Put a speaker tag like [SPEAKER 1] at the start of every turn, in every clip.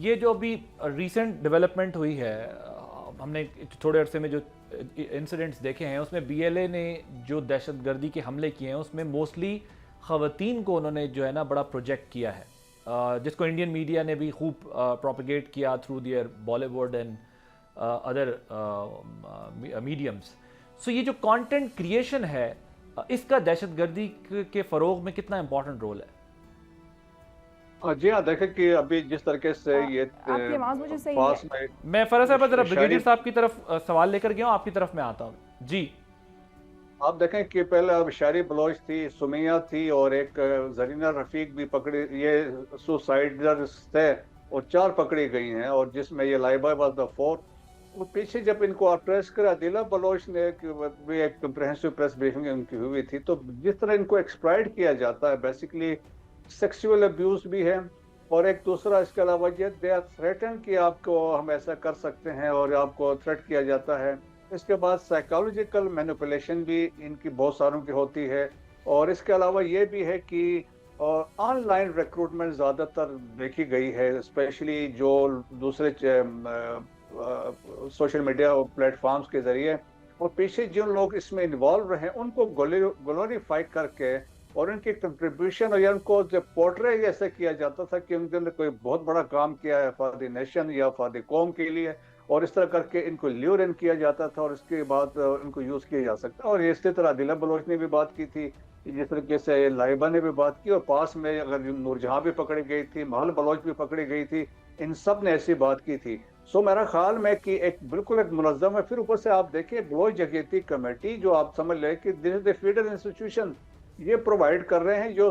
[SPEAKER 1] یہ جو ابھی ریسنٹ ڈیولپمنٹ ہوئی ہے، ہم نے تھوڑے عرصے میں جو انسیڈنٹس دیکھے ہیں اس میں بی ایل اے نے جو دہشت گردی کے حملے کیے ہیں اس میں موسٹلی خواتین کو انہوں نے جو ہے نا بڑا پروجیکٹ کیا ہے، جس کو انڈین میڈیا نے بھی خوب پروپیگیٹ کیا through their Bollywood and other mediums. So یہ جو کانٹینٹ کریشن ہے اس کا دہشت گردی کے فروغ میں کتنا امپورٹنٹ رول ہے؟
[SPEAKER 2] جی ہاں، دیکھیں کہ ابھی جس طریقے سے یہ
[SPEAKER 3] آپ کی آواز مجھے صحیح
[SPEAKER 2] پاس
[SPEAKER 3] ہے؟
[SPEAKER 1] میں فرض صاحب ذرا بریگیڈیئر صاحب کی طرف سوال لے کر گیا ہوں، آپ کی طرف میں آتا ہوں. جی
[SPEAKER 2] آپ دیکھیں کہ پہلے اب شاعری بلوچ تھی، سمیہ تھی، اور ایک زرینہ رفیق بھی پکڑی، یہ سوسائڈرز تھے اور 4 پکڑی گئی ہیں، اور جس میں یہ لائبہ واز دا 4. وہ پیچھے جب ان کو ٹریس کرا دلا بلوچ نے بھی ایک کمپریہنسو پریس بریفنگ ان کی ہوئی تھی، تو جس طرح ان کو ایکسپلائٹ کیا جاتا ہے بیسیکلی سیکسول ابیوز بھی ہے، اور ایک دوسرا اس کے علاوہ یہ دے آر تھریٹن کہ آپ کو ہم ایسا کر سکتے ہیں، اور آپ کو تھریٹ کیا جاتا ہے. اس کے بعد سائیکالوجیکل مینیپولیشن بھی ان کی بہت ساروں کی ہوتی ہے، اور اس کے علاوہ یہ بھی ہے کہ آن لائن ریکروٹمنٹ زیادہ تر دیکھی گئی ہے، اسپیشلی جو دوسرے سوشل میڈیا پلیٹ فارمز کے ذریعے، اور پیچھے جن لوگ اس میں انوالو رہے ان کو گلوریفائی کر کے اور ان کی کنٹریبیوشن، اور یا ان کو جو پورٹرے ایسے کیا جاتا تھا کہ ان کے اندر کوئی بہت بڑا کام کیا ہے فار دی نیشن یا فار دی قوم کے لیے، اور اس طرح کر کے ان کو لیور ان کیا جاتا تھا، اور اس کے بعد ان کو یوز کیا جا سکتا. اور اسی طرح دلہ بلوچ نے بھی بات کی تھی، جس طریقے سے لائبہ نے بھی بات کی، اور پاس میں اگر نور جہاں بھی پکڑی گئی تھی، محل بلوچ بھی پکڑی گئی تھی، ان سب نے ایسی بات کی تھی. سو میرا خیال میں کہ ایک بالکل ایک منظم ہے. پھر اوپر سے آپ دیکھیں بلوچ جگیتی کمیٹی، جو آپ سمجھ لیں کہ دس از دی فیڈر انسٹیٹیوشن، یہ پرووائڈ کر رہے ہیں، جو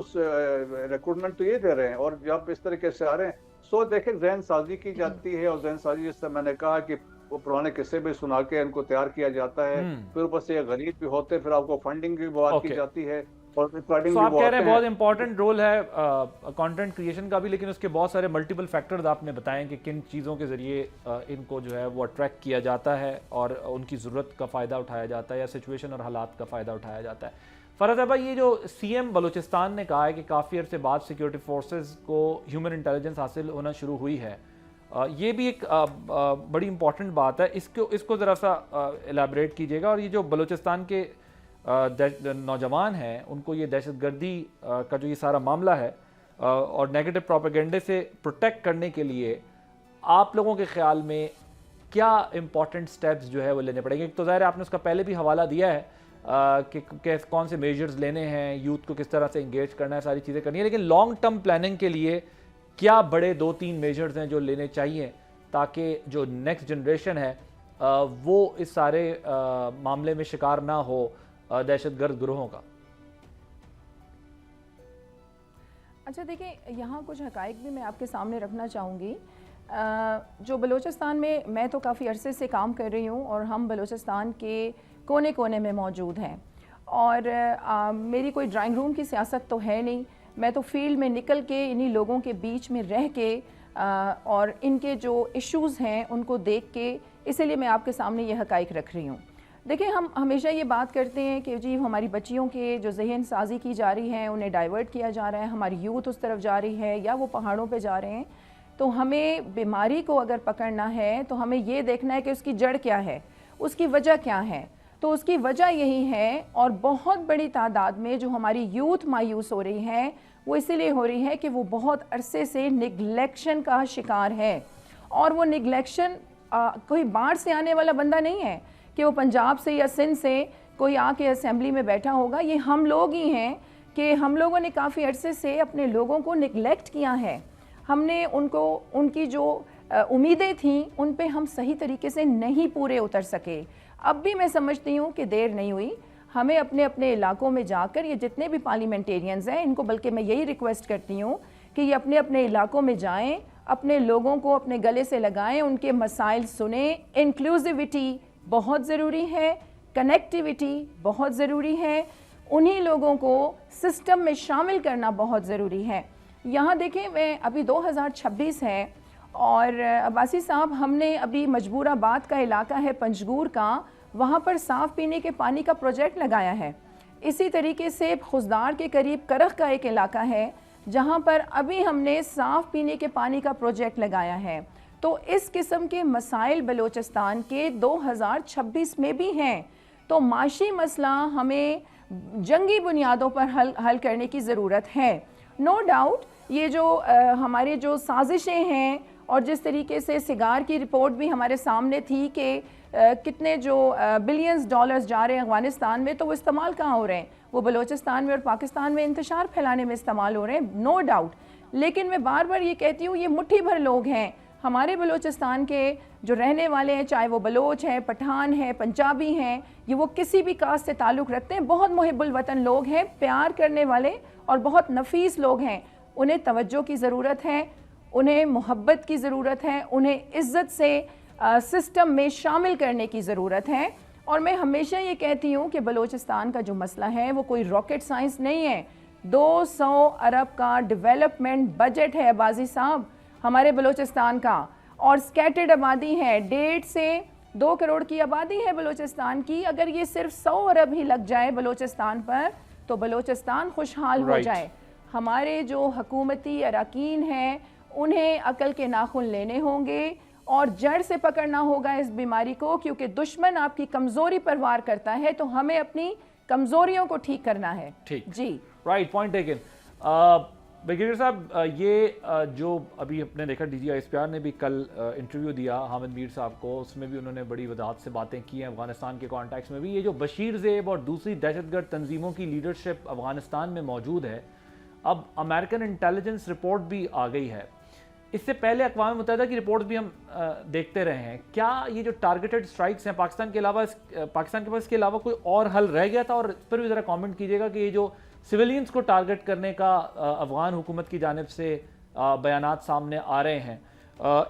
[SPEAKER 2] ریکروٹمنٹ تو یہ دے رہے ہیں، اور جب اس طریقے سے آ رہے ہیں. سو دیکھیں ذہن سازی کی جاتی ہے، اور ذہن سازی جس سے میں نے کہا کہ وہ پرانے قصے بھی سنا کے ان کو تیار کیا جاتا ہے. پھر اوپر سے غریب بھی ہوتے، پھر آپ کو فنڈنگ کی بات کی جاتی ہے، اور
[SPEAKER 1] سو آپ کہہ رہے ہیں بہت امپورٹنٹ رول ہے کانٹینٹ کریشن کا بھی، لیکن اس کے بہت سارے ملٹیپل فیکٹرز آپ نے بتائیں کہ کن چیزوں کے ذریعے ان کو جو ہے وہ اٹریکٹ کیا جاتا ہے اور ان کی ضرورت کا فائدہ اٹھایا جاتا ہے یا سچویشن اور حالات کا فائدہ اٹھایا جاتا ہے. فرض ہے بھائی، یہ جو سی ایم بلوچستان نے کہا ہے کہ کافی عرصے بعد سیکیورٹی فورسز کو ہیومن انٹیلیجنس حاصل ہونا شروع ہوئی ہے، یہ بھی ایک بڑی امپورٹنٹ بات ہے. اس کو ذرا سا ایلیبریٹ کیجیے گا. اور یہ جو بلوچستان کے نوجوان ہیں ان کو یہ دہشت گردی کا جو یہ سارا معاملہ ہے اور نیگیٹو پروپیگنڈے سے پروٹیکٹ کرنے کے لیے آپ لوگوں کے خیال میں کیا امپورٹنٹ سٹیپس جو ہے وہ لینے پڑیں گے؟ ایک تو ظاہر ہے آپ نے اس کا پہلے بھی حوالہ دیا ہے کہ کون سے میجرز لینے ہیں، یوتھ کو کس طرح سے انگیج کرنا ہے، ساری چیزیں کرنی ہے، لیکن لانگ ٹرم پلاننگ کے لیے کیا بڑے 2-3 میجرز ہیں جو لینے چاہیے تاکہ جو نیکسٹ جنریشن ہے وہ اس سارے معاملے میں شکار نہ ہو دہشت گرد گروہوں کا؟
[SPEAKER 3] اچھا دیکھیں، یہاں کچھ حقائق بھی میں آپ کے سامنے رکھنا چاہوں گی. جو بلوچستان میں تو کافی عرصے سے کام کر رہی ہوں، اور ہم بلوچستان کے کونے کونے میں موجود ہیں، اور میری کوئی ڈرائنگ روم کی سیاست تو ہے نہیں. میں تو فیلڈ میں نکل کے انہی لوگوں کے بیچ میں رہ کے اور ان کے جو ایشوز ہیں ان کو دیکھ کے، اسی لیے میں آپ کے سامنے یہ حقائق رکھ رہی ہوں. دیکھیں، ہم ہمیشہ یہ بات کرتے ہیں کہ جی ہماری بچیوں کے جو ذہن سازی کی جا رہی ہے، انہیں ڈائیورٹ کیا جا رہا ہے، ہماری یوتھ اس طرف جا رہی ہے یا وہ پہاڑوں پہ جا رہے ہیں. تو ہمیں بیماری کو اگر پکڑنا ہے تو ہمیں یہ دیکھنا ہے کہ اس کی جڑ کیا ہے، اس کی وجہ کیا ہے. تو اس کی وجہ یہی ہے، اور بہت بڑی تعداد میں جو ہماری یوتھ مایوس ہو رہی ہے وہ اسی لیے ہو رہی ہے کہ وہ بہت عرصے سے نگلیکشن کا شکار ہے. اور وہ نگلیکشن کوئی باہر سے آنے والا بندہ نہیں ہے کہ وہ پنجاب سے یا سندھ سے کوئی آ کے اسمبلی میں بیٹھا ہوگا. یہ ہم لوگ ہی ہیں کہ ہم لوگوں نے کافی عرصے سے اپنے لوگوں کو نگلیکٹ کیا ہے. ہم نے ان کی جو امیدیں تھیں ان پہ ہم صحیح طریقے سے نہیں پورے اتر سکے. اب بھی میں سمجھتی ہوں کہ دیر نہیں ہوئی، ہمیں اپنے اپنے علاقوں میں جا کر، یہ جتنے بھی پارلیمنٹیرینز ہیں ان کو بلکہ میں یہی ریکویسٹ کرتی ہوں کہ یہ اپنے اپنے علاقوں میں جائیں، اپنے لوگوں کو اپنے گلے سے لگائیں، ان کے مسائل سنیں. انکلوزیوٹی بہت ضروری ہے، کنیکٹیوٹی بہت ضروری ہے، انہی لوگوں کو سسٹم میں شامل کرنا بہت ضروری ہے. یہاں دیکھیں، میں ابھی 2026 ہے، اور عباسی صاحب ہم نے ابھی مجبور آباد کا علاقہ ہے پنجگور کا، وہاں پر صاف پینے کے پانی کا پروجیکٹ لگایا ہے. اسی طریقے سے خزدار کے قریب کرخ کا ایک علاقہ ہے جہاں پر ابھی ہم نے صاف پینے کے پانی کا پروجیکٹ لگایا ہے. تو اس قسم کے مسائل بلوچستان کے 2026 میں بھی ہیں. تو معاشی مسئلہ ہمیں جنگی بنیادوں پر حل کرنے کی ضرورت ہے. نو ڈاؤٹ یہ جو ہمارے جو سازشیں ہیں اور جس طریقے سے سگار کی رپورٹ بھی ہمارے سامنے تھی کہ کتنے جو بلینز ڈالرز جا رہے ہیں افغانستان میں, تو وہ استعمال کہاں ہو رہے ہیں؟ وہ بلوچستان میں اور پاکستان میں انتشار پھیلانے میں استعمال ہو رہے ہیں, نو ڈاؤٹ. لیکن میں بار بار یہ کہتی ہوں, یہ مٹھی بھر لوگ ہیں ہمارے بلوچستان کے جو رہنے والے ہیں, چاہے وہ بلوچ ہیں, پٹھان ہیں, پنجابی ہیں, یہ وہ کسی بھی کاسٹ سے تعلق رکھتے ہیں, بہت محب الوطن لوگ ہیں, پیار کرنے والے اور بہت نفیس لوگ ہیں. انہیں توجہ کی ضرورت ہے, انہیں محبت کی ضرورت ہے, انہیں عزت سے سسٹم میں شامل کرنے کی ضرورت ہے. اور میں ہمیشہ یہ کہتی ہوں کہ بلوچستان کا جو مسئلہ ہے وہ کوئی راکٹ سائنس نہیں ہے. 200 ارب کا ڈیولپمنٹ بجٹ ہے بازی صاحب ہمارے بلوچستان کا, اور سکیٹرڈ آبادی ہے, 1.5 سے 2 کروڑ کی آبادی ہے بلوچستان کی. اگر یہ صرف 100 ارب ہی لگ جائے بلوچستان پر تو بلوچستان خوشحال ہو جائے. ہمارے جو حکومتی اراکین ہیں انہیں عقل کے ناخن لینے ہوں گے اور جڑ سے پکڑنا ہوگا اس بیماری کو, کیونکہ دشمن آپ کی کمزوری پر وار کرتا ہے, تو ہمیں اپنی کمزوریوں کو ٹھیک کرنا ہے. جی
[SPEAKER 1] رائٹ, پوائنٹ ٹیکن. بریگیڈیئر صاحب, یہ جو ابھی آپ نے دیکھا D G I S P R نے بھی کل انٹرویو دیا حامد میر صاحب کو, اس میں بھی انہوں نے بڑی وضاحت سے باتیں کی ہیں افغانستان کے کانٹیکس میں بھی. یہ جو بشیر زیب اور دوسری دہشت گرد تنظیموں کی لیڈرشپ افغانستان میں موجود ہے, اب امریکن انٹیلیجنس رپورٹ بھی آ گئی ہے, اس سے پہلے اقوام متحدہ کی رپورٹ بھی ہم دیکھتے رہے ہیں. کیا یہ جو ٹارگیٹڈ سٹرائکس ہیں پاکستان کے علاوہ, پاکستان کے پاس اس کے علاوہ کوئی اور حل رہ گیا تھا؟ اور اس پر بھی ذرا کامنٹ کیجیے گا کہ یہ جو سویلینز کو ٹارگٹ کرنے کا افغان حکومت کی جانب سے بیانات سامنے آ رہے ہیں,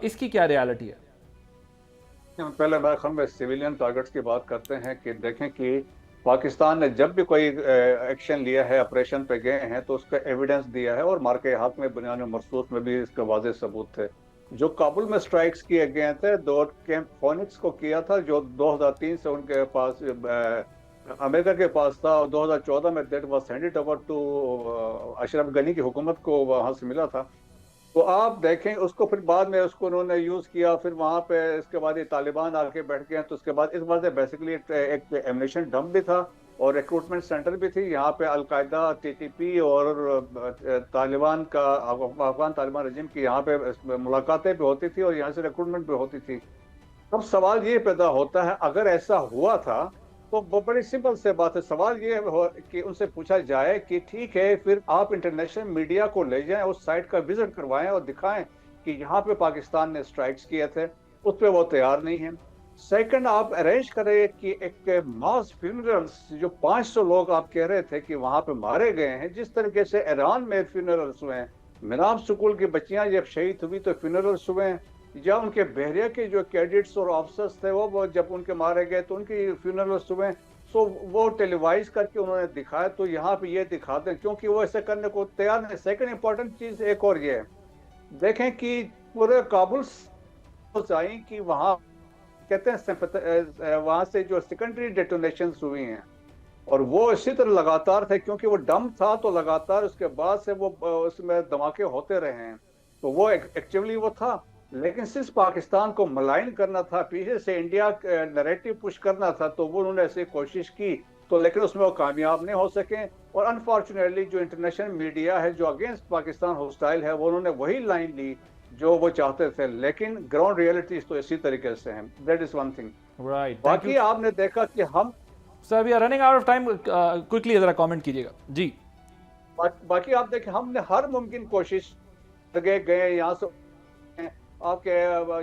[SPEAKER 1] اس کی کیا ریالٹی ہے؟
[SPEAKER 2] پہلے میرے خیال میں سویلین ٹارگٹس کی بات کرتے ہیں کہ دیکھیں کہ پاکستان نے جب بھی کوئی ایکشن لیا ہے, آپریشن پہ گئے ہیں, تو اس کا ایویڈنس دیا ہے, اور مارکے حق میں بنیاد مرصوص میں بھی اس کے واضح ثبوت تھے. جو کابل میں سٹرائکس کیے گئے تھے, 2 کیمپ فونکس کو کیا تھا جو 2003 سے ان کے پاس امریکہ کے پاس تھا, اور 2014 میں that was handed over to Ashraf Ghani کی حکومت کو وہاں سے ملا تھا. تو آپ دیکھیں اس کو, پھر بعد میں اس کو انہوں نے یوز کیا, پھر وہاں پہ اس کے بعد یہ طالبان آ کے بیٹھ گئے. تو اس کے بعد اس وجہ سے بیسیکلی ایک ایمنیشن ڈمپ بھی تھا اور ریکروٹمنٹ سینٹر بھی تھی. یہاں پہ القاعدہ, ٹی ٹی پی اور طالبان کا, افغان طالبان رجیم کی یہاں پہ ملاقاتیں بھی ہوتی تھی اور یہاں سے ریکروٹمنٹ بھی ہوتی تھی. اب سوال یہ پیدا ہوتا ہے, اگر ایسا ہوا تھا تو وہ بڑی سمپل سے بات ہے. سوال یہ کہ ان سے پوچھا جائے کہ ٹھیک ہے, پھر آپ انٹرنیشنل میڈیا کو لے جائیں, اس سائٹ کا وزٹ کروائیں اور دکھائیں کہ یہاں پہ پاکستان نے سٹرائکس کیے تھے. اس پہ وہ تیار نہیں ہیں. سیکنڈ, آپ ارینج کریں کہ ایک ماس فیونرلز, جو 500 لوگ آپ کہہ رہے تھے کہ وہاں پہ مارے گئے ہیں, جس طریقے سے ایران میں فیونرلز ہوئے ہیں, منام سکول کی بچیاں جب شہید ہوئی تو فیونرلز ہوئے ہیں, یا ان کے بحریہ کے جو کیڈٹس اور آفیسرز تھے وہ جب ان کے مارے گئے تو ان کی فیونرلز ہوئے. سو وہ ٹیلی وائز کر کے انہوں نے دکھایا, تو یہاں پہ یہ دکھاتے ہیں کیونکہ وہ ایسے کرنے کو تیار نہیں. سیکنڈ امپورٹنٹ چیز ایک اور یہ ہے, دیکھیں کہ پورے کابل آئیں کہ وہاں کہتے ہیں وہاں سے جو سیکنڈری ڈیٹونیشنز ہوئی ہیں, اور وہ اسی طرح لگاتار تھے کیونکہ وہ ڈمپ تھا, تو لگاتار اس کے بعد سے وہ اس میں دھماکے ہوتے رہے ہیں. تو وہ ایکچولی وہ تھا, لیکن صرف پاکستان کو ملائن کرنا تھا, پیچھے سے انڈیا نیریٹو پش کرنا تھا, تو وہ انہوں نے ایسی کوشش کی, تو لیکن اس میں وہ کامیاب نہیں ہو سکے. اور انفارچونیٹلی جو انٹرنیشنل میڈیا ہے جو اگینسٹ پاکستان ہوسٹائل ہے, وہ انہوں نے وہی لائن لی جو وہ چاہتے تھے, لیکن گراؤنڈ ریئلٹیز تو اسی طریقے سے ہیں. That is one thing. باقی آپ نے دیکھا کہ ہم
[SPEAKER 1] sir we are running out of time, quickly ذرا کامنٹ کیجیے گا. جی,
[SPEAKER 2] باقی آپ دیکھیں ہم نے ہر ممکن کوشش گئے, یہاں سے آپ کے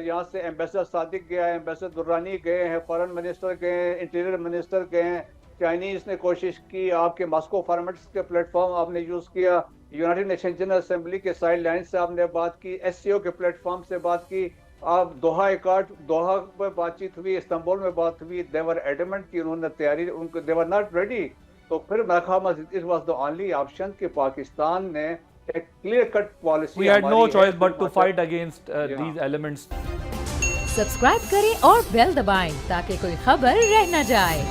[SPEAKER 2] یہاں سے ایمبیسڈر صادق گیا ہے, ایمبیسڈر درانی گئے ہیں, فارن منسٹر گئے ہیں, انٹیریئر منسٹر گئے ہیں, چائنیز نے کوشش کی, آپ کے ماسکو فارمیٹس کے پلیٹ فارم آپ نے یوز کیا, یونائٹڈ نیشن جنرل اسمبلی کے سائڈ لائن سے آپ نے بات کی, ایس سی او کے پلیٹ فارم سے بات کی, آپ دوحہ ایکارڈ, دوحہ میں بات چیت ہوئی, استنبول میں بات ہوئی. دے ور ایڈمنٹ کی انہوں نے تیاری, ان کو دے ور ناٹ ریڈی. تو پھر میرا خیال it was the only option کہ پاکستان نے ایک clear cut policy,
[SPEAKER 1] we had no choice but to fight against these elements.
[SPEAKER 4] Subscribe کریں اور بیل دبائیں تاکہ کوئی خبر رہ نہ جائے.